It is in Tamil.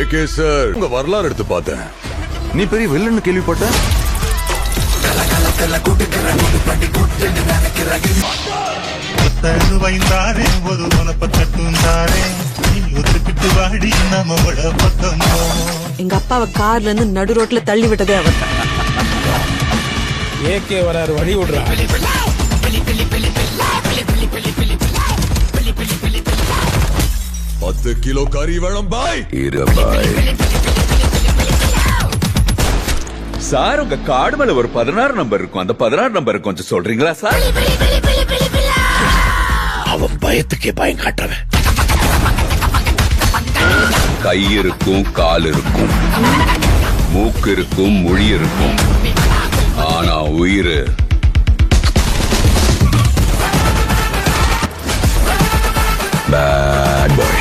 ஏகே சார், உங்க வரலாறு எடுத்து பார்த்தேன். நீ பெரிய வில்லன்னு கேள்விப்பட்ட. ஒரு மனப்பட்டுந்தாரே நீ ஒத்துக்கிட்டு வாடி நம்மளோட பக்கம். எங்க அப்பாவை கார்ல இருந்து நடு ரோட்ல தள்ளி விட்டதே அவர். ஏகே வராரு, வழி விடுறா. 10 கிலோ கறி வேணும் பாய். சார், உங்க கார்டு மேல ஒரு 16 நம்பர் இருக்கும். அந்த 16 நம்பர் கொஞ்சம் சொல்றீங்களா சார்? அவன் பயத்துக்கே பயம் காட்டுறவன். கை இருக்கும், கால் இருக்கும், மூக்கு இருக்கும், மொழி இருக்கும், ஆனா உயிர் பேட் பாய்.